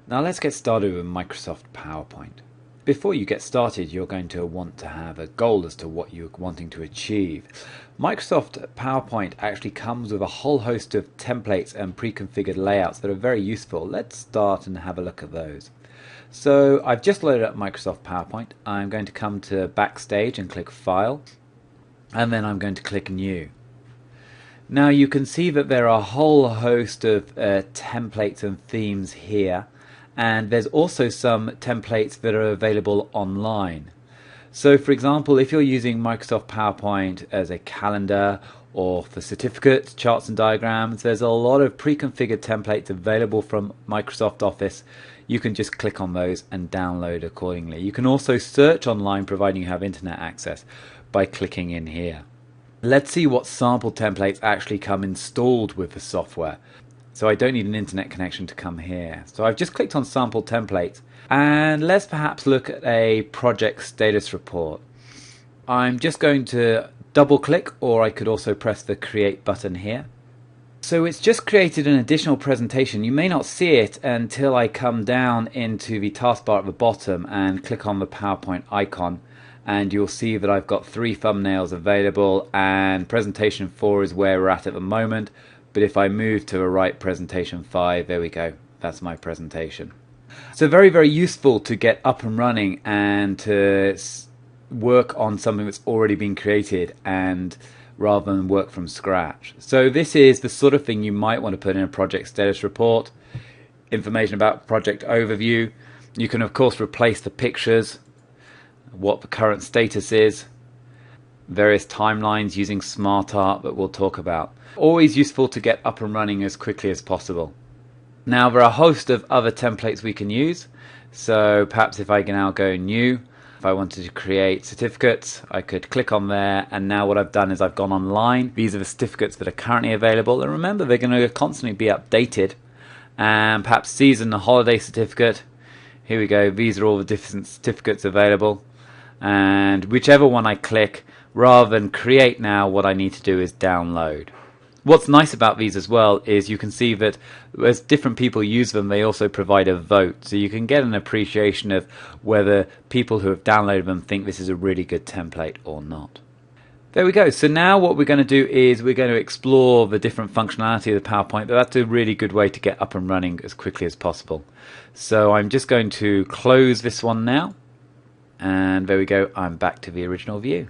Now let's get started with Microsoft PowerPoint. Before you get started, you're going to want to have a goal as to what you're wanting to achieve. Microsoft PowerPoint actually comes with a whole host of templates and pre-configured layouts that are very useful. Let's start and have a look at those. So I've just loaded up Microsoft PowerPoint. I'm going to come to Backstage and click File, and then I'm going to click New. Now you can see that there are a whole host of templates and themes here, and there's also some templates that are available online. So for example, if you're using Microsoft PowerPoint as a calendar or for certificates, charts and diagrams, there's a lot of pre-configured templates available from Microsoft Office. You can just click on those and download accordingly. You can also search online providing you have internet access by clicking in here. Let's see what sample templates actually come installed with the software. So I don't need an internet connection to come here. So I've just clicked on sample templates, and let's perhaps look at a project status report. I'm just going to double click, or I could also press the create button here. So it's just created an additional presentation. You may not see it until I come down into the taskbar at the bottom and click on the PowerPoint icon, and you'll see that I've got 3 thumbnails available, and presentation 4 is where we're at the moment. But if I move to the right, presentation 5, there we go, that's my presentation. So very, very useful to get up and running and to work on something that's already been created, and rather than work from scratch. So this is the sort of thing you might want to put in a project status report. Information about project overview. You can of course replace the pictures, what the current status is, various timelines using smart art that we'll talk about. Always useful to get up and running as quickly as possible. Now there are a host of other templates we can use. So perhaps if I can now go new, if I wanted to create certificates, I could click on there, and now what I've done is I've gone online. These are the certificates that are currently available, and remember they're going to constantly be updated. And perhaps season and holiday certificate. Here we go, these are all the different certificates available, and whichever one I click, rather than create now, what I need to do is download. What's nice about these as well is you can see that as different people use them, they also provide a vote, so you can get an appreciation of whether people who have downloaded them think this is a really good template or not. There we go. So now what we're going to do is we're going to explore the different functionality of the PowerPoint, but that's a really good way to get up and running as quickly as possible. So I'm just going to close this one now, and there we go, I'm back to the original view.